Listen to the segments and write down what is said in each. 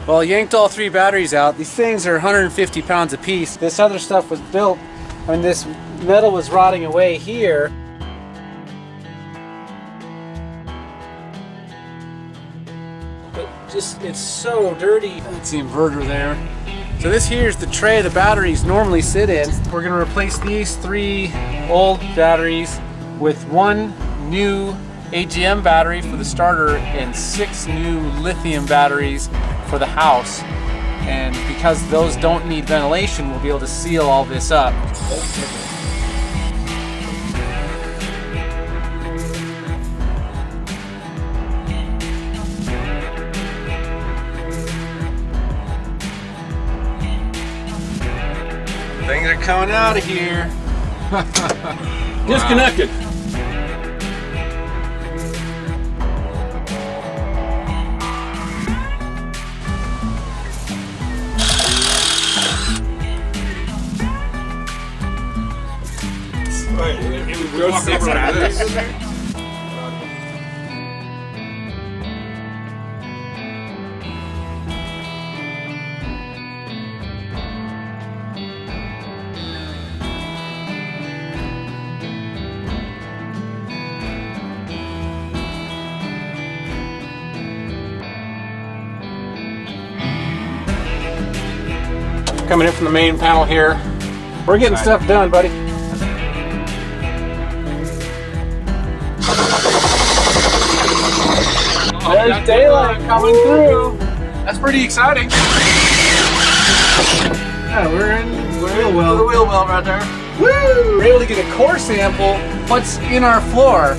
Well, I yanked all 3 batteries out. These things are 150 pounds a piece. This other stuff was built when this metal was rotting away here. But just, it's so dirty. That's the inverter there. So this here is the tray the batteries normally sit in. We're gonna replace these 3 old batteries with 1 new AGM battery for the starter and 6 new lithium batteries for the house. And because those don't need ventilation, we'll be able to seal all this up. Things are coming out of here. Disconnected. Coming in from the main panel here. We're getting stuff done, buddy. There's daylight coming through. That's pretty exciting. Yeah, we're in The wheel well right there. Woo! We're able to get a core sample what's in our floor.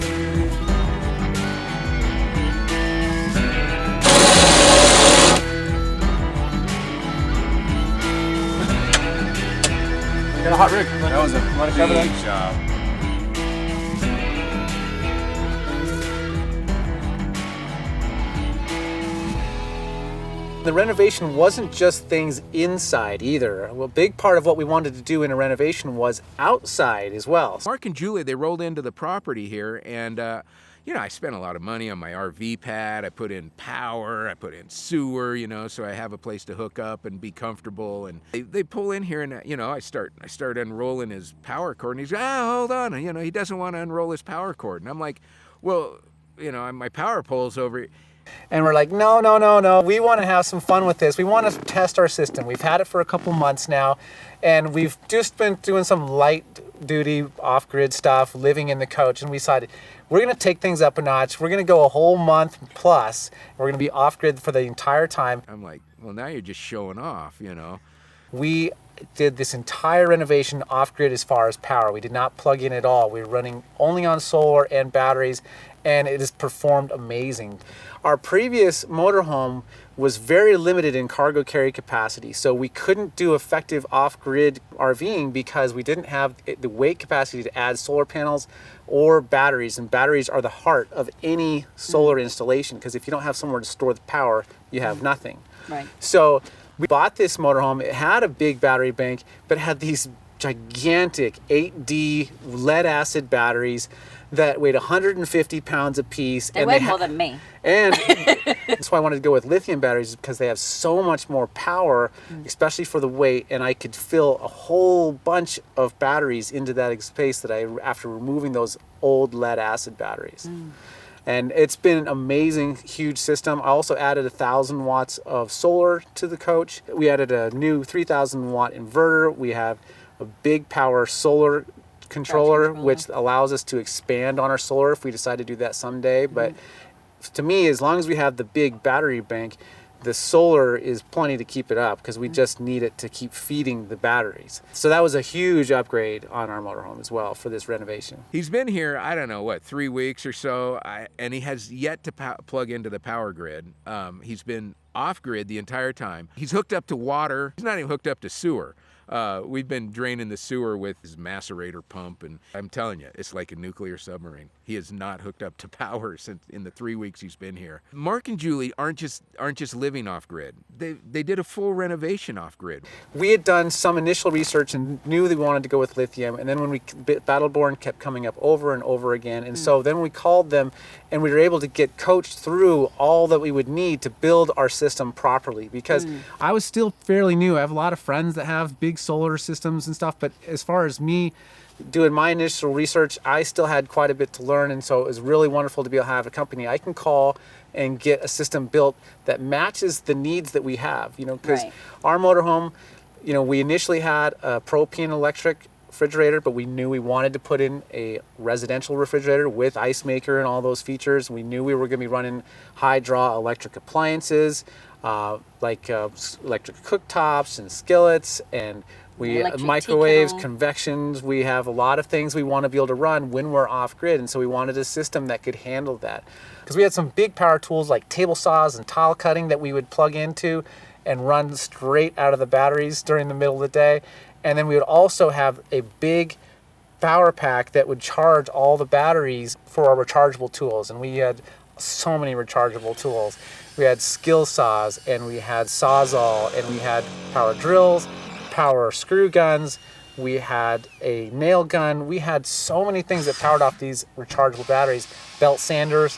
Got a hot rig. That was a big job. The renovation wasn't just things inside either. A big part of what we wanted to do in a renovation was outside as well. Mark and Julie, they rolled into the property here, and you know, I spent a lot of money on my RV pad. I put in power, I put in sewer, you know, so I have a place to hook up and be comfortable. And they pull in here, and you know, I start unrolling his power cord, and he's hold on, you know, he doesn't want to unroll his power cord, and I'm like, well, you know, my power pole's over. And we're like, no, we want to have some fun with this. We want to test our system. We've had it for a couple months now, and we've just been doing some light duty off-grid stuff, living in the coach, and we decided we're going to take things up a notch. We're going to go a whole month plus. We're going to be off-grid for the entire time. I'm like, well, now you're just showing off, you know. We did this entire renovation off-grid as far as power. We did not plug in at all. We were running only on solar and batteries, and it has performed amazing. Our previous motorhome was very limited in cargo carry capacity, so we couldn't do effective off-grid RVing because we didn't have the weight capacity to add solar panels or batteries, and batteries are the heart of any solar installation, because if you don't have somewhere to store the power, you have nothing. Right. So we bought this motorhome. It had a big battery bank, but it had these gigantic 8D lead acid batteries that weighed 150 pounds a piece. They weighed more than me. And that's why I wanted to go with lithium batteries, because they have so much more power, especially for the weight, and I could fill a whole bunch of batteries into that space that after removing those old lead acid batteries. And it's been an amazing, huge system. I also added 1,000 watts of solar to the coach. We added a new 3,000 watt inverter. We have a big power solar controller, which allows us to expand on our solar if we decide to do that someday. But to me, as long as we have the big battery bank, the solar is plenty to keep it up, because we just need it to keep feeding the batteries. So that was a huge upgrade on our motorhome as well for this renovation. He's been here, I don't know, what, 3 weeks or so, and he has yet to plug into the power grid. He's been off-grid the entire time. He's hooked up to water. He's not even hooked up to sewer. We've been draining the sewer with his macerator pump, and I'm telling you, it's like a nuclear submarine. He is not hooked up to power since in the 3 weeks he's been here. Mark and Julie aren't just living off grid. They did a full renovation off grid. We had done some initial research and knew they wanted to go with lithium, and then when Battleborn kept coming up over and over again, and so then we called them and we were able to get coached through all that we would need to build our system properly, because I was still fairly new. I have a lot of friends that have big solar systems and stuff, but as far as me doing my initial research, I still had quite a bit to learn, and so it was really wonderful to be able to have a company I can call and get a system built that matches the needs that we have, you know, because our motorhome, you know, we initially had a propane electric refrigerator, but we knew we wanted to put in a residential refrigerator with ice maker and all those features. We knew we were going to be running high draw electric appliances, like electric cooktops and skillets, and microwaves, convections. We have a lot of things we want to be able to run when we're off grid, and so we wanted a system that could handle that. Because we had some big power tools like table saws and tile cutting that we would plug into and run straight out of the batteries during the middle of the day. And then we would also have a big power pack that would charge all the batteries for our rechargeable tools. And we had so many rechargeable tools. We had skill saws, and we had Sawzall, and we had power drills, power screw guns, we had a nail gun. We had so many things that powered off these rechargeable batteries, belt sanders,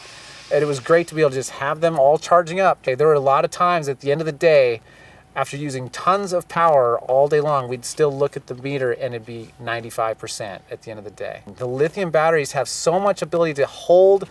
and it was great to be able to just have them all charging up. Okay, there were a lot of times at the end of the day, after using tons of power all day long, we'd still look at the meter and it'd be 95% at the end of the day. The lithium batteries have so much ability to hold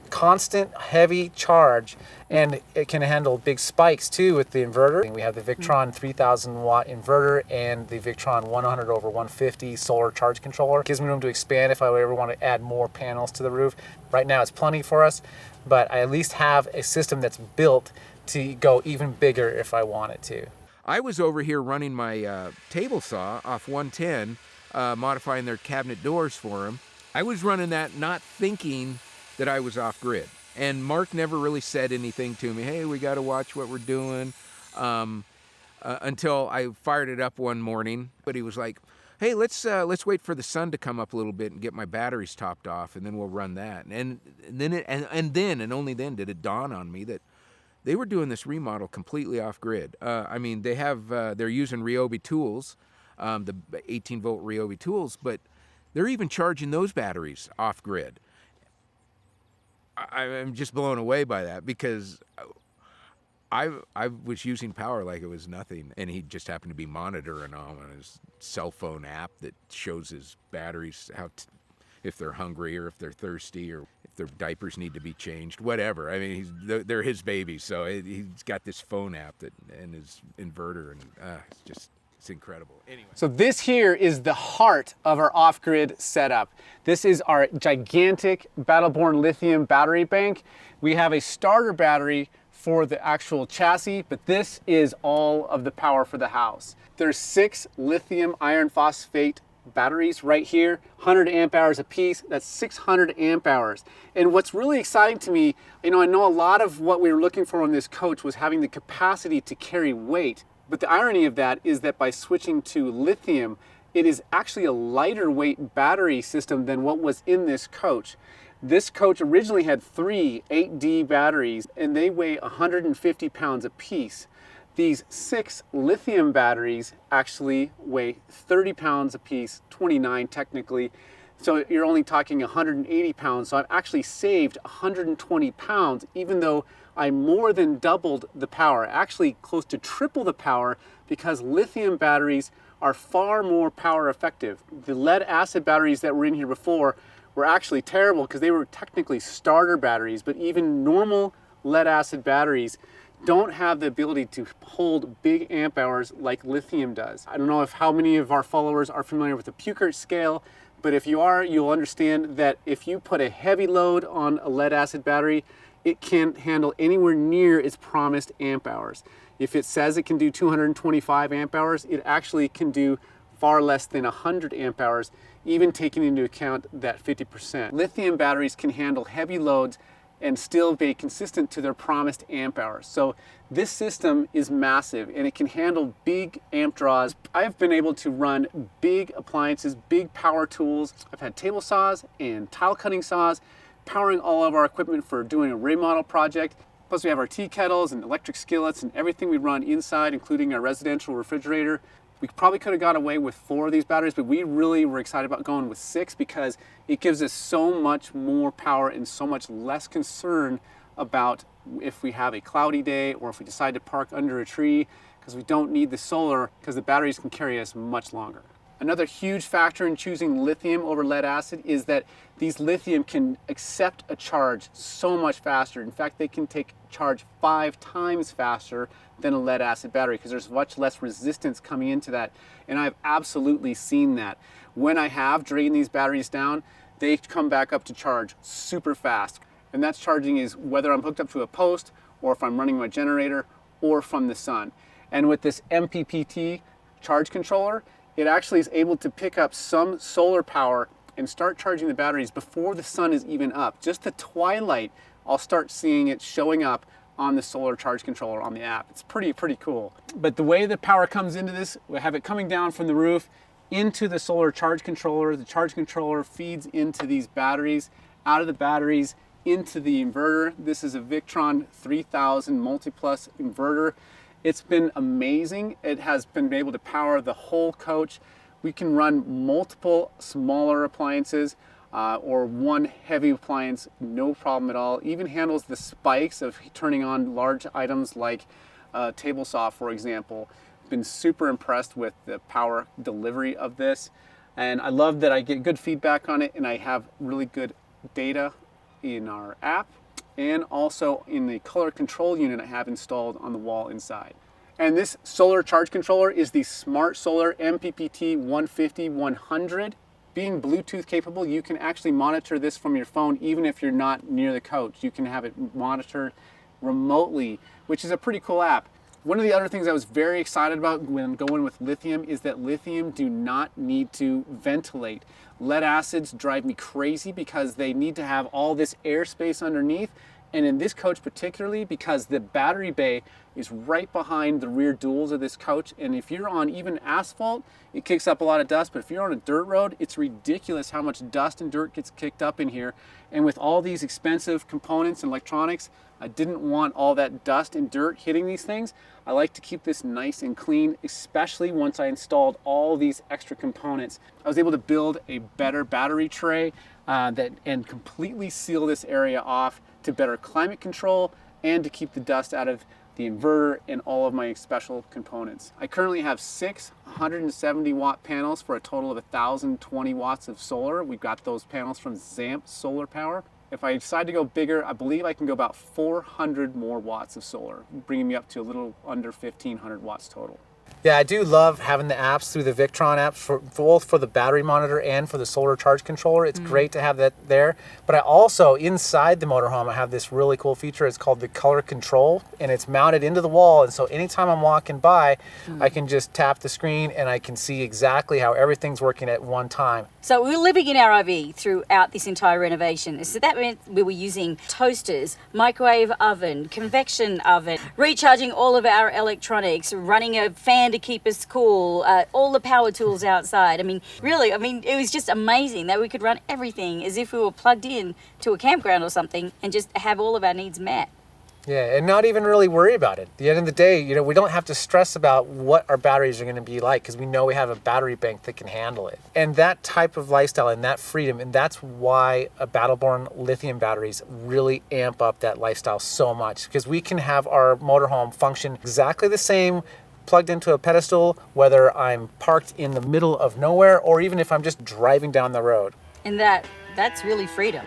constant heavy charge, and it can handle big spikes too with the inverter. We have the Victron 3000 watt inverter and the Victron 100 over 150 solar charge controller. It gives me room to expand if I ever want to add more panels to the roof. Right now it's plenty for us, but I at least have a system that's built to go even bigger if I want it to. I was over here running my table saw off 110, modifying their cabinet doors for them. I was running that not thinking that I was off grid. And Mark never really said anything to me, hey, we got to watch what we're doing, until I fired it up one morning. But he was like, hey, let's wait for the sun to come up a little bit and get my batteries topped off, and then we'll run that. And then only then did it dawn on me that they were doing this remodel completely off grid. I mean, they have they're using Ryobi tools, the 18-volt Ryobi tools, but they're even charging those batteries off grid. I'm just blown away by that, because I was using power like it was nothing, and he just happened to be monitoring on his cell phone app that shows his batteries if they're hungry or if they're thirsty or if their diapers need to be changed, whatever. I mean, they're his babies, so he's got this phone app and his inverter, and it's incredible. Anyway. So this here is the heart of our off-grid setup. This is our gigantic Battleborn lithium battery bank. We have a starter battery for the actual chassis, but this is all of the power for the house. There's 6 lithium iron phosphate batteries right here, 100 amp hours a piece. That's 600 amp hours. And what's really exciting to me, I know a lot of what we were looking for on this coach was having the capacity to carry weight. But the irony of that is that by switching to lithium, it is actually a lighter weight battery system than what was in this coach. This coach originally had 3 8D batteries, and they weigh 150 pounds a piece. These 6 lithium batteries actually weigh 30 pounds a piece, 29 technically. So you're only talking 180 pounds. So I've actually saved 120 pounds, even though I more than doubled the power, actually close to triple the power, because lithium batteries are far more power effective. The lead acid batteries that were in here before were actually terrible because they were technically starter batteries, but even normal lead acid batteries don't have the ability to hold big amp hours like lithium does. I don't know how many of our followers are familiar with the Pukert scale, but if you are, you'll understand that if you put a heavy load on a lead acid battery, it can't handle anywhere near its promised amp hours. If it says it can do 225 amp hours, it actually can do far less than 100 amp hours, even taking into account that 50%. Lithium batteries can handle heavy loads and still be consistent to their promised amp hours. So this system is massive, and it can handle big amp draws. I've been able to run big appliances, big power tools. I've had table saws and tile cutting saws powering all of our equipment for doing a remodel project. Plus we have our tea kettles and electric skillets and everything we run inside, including our residential refrigerator. We probably could have got away with 4 of these batteries, but we really were excited about going with 6 because it gives us so much more power and so much less concern about if we have a cloudy day or if we decide to park under a tree, because we don't need the solar because the batteries can carry us much longer. Another huge factor in choosing lithium over lead acid is that these lithium can accept a charge so much faster. In fact, they can take charge 5 times faster than a lead acid battery because there's much less resistance coming into that. And I've absolutely seen that. When I have drained these batteries down, they come back up to charge super fast. And that's charging is whether I'm hooked up to a post or if I'm running my generator or from the sun. And with this MPPT charge controller, it actually is able to pick up some solar power and start charging the batteries before the sun is even up. Just the twilight, I'll start seeing it showing up on the solar charge controller on the app. It's pretty cool. But the way the power comes into this, we have it coming down from the roof into the solar charge controller. The charge controller feeds into these batteries, out of the batteries into the inverter. This is a Victron 3000 Multiplus inverter. It's been amazing. It has been able to power the whole coach. We can run multiple smaller appliances or one heavy appliance, no problem at all. Even handles the spikes of turning on large items like a table saw, for example. Been super impressed with the power delivery of this. And I love that I get good feedback on it and I have really good data in our app and also in the color control unit I have installed on the wall inside. And this solar charge controller is the Smart Solar MPPT 150-100. Being Bluetooth capable, you can actually monitor this from your phone even if you're not near the coach. You can have it monitored remotely, which is a pretty cool app. One of the other things I was very excited about when going with lithium is that lithium do not need to ventilate. Lead acids drive me crazy because they need to have all this airspace underneath. And in this coach particularly, because the battery bay is right behind the rear duals of this coach, and if you're on even asphalt, it kicks up a lot of dust, but if you're on a dirt road, it's ridiculous how much dust and dirt gets kicked up in here. And with all these expensive components and electronics, I didn't want all that dust and dirt hitting these things. I like to keep this nice and clean, especially once I installed all these extra components. I was able to build a better battery tray and completely seal this area off to better climate control and to keep the dust out of the inverter and all of my special components. I currently have 6 170 watt panels for a total of 1,020 watts of solar. We've got those panels from Zamp Solar Power. If I decide to go bigger, I believe I can go about 400 more watts of solar, bringing me up to a little under 1,500 watts total. Yeah, I do love having the apps through the Victron apps, for both for the battery monitor and for the solar charge controller. It's great to have that there. But I also, inside the motorhome, I have this really cool feature. It's called the color control, and it's mounted into the wall. And so anytime I'm walking by, I can just tap the screen and I can see exactly how everything's working at one time. So we were living in our RV throughout this entire renovation. So that meant we were using toasters, microwave oven, convection oven, recharging all of our electronics, running a fan to keep us cool, all the power tools outside. I mean, really, it was just amazing that we could run everything as if we were plugged in to a campground or something and just have all of our needs met. Yeah, and not even really worry about it. At the end of the day, we don't have to stress about what our batteries are going to be like because we know we have a battery bank that can handle it. And that type of lifestyle and that freedom, and that's why Battleborn lithium batteries really amp up that lifestyle so much, because we can have our motorhome function exactly the same plugged into a pedestal, whether I'm parked in the middle of nowhere or even if I'm just driving down the road. And that's really freedom.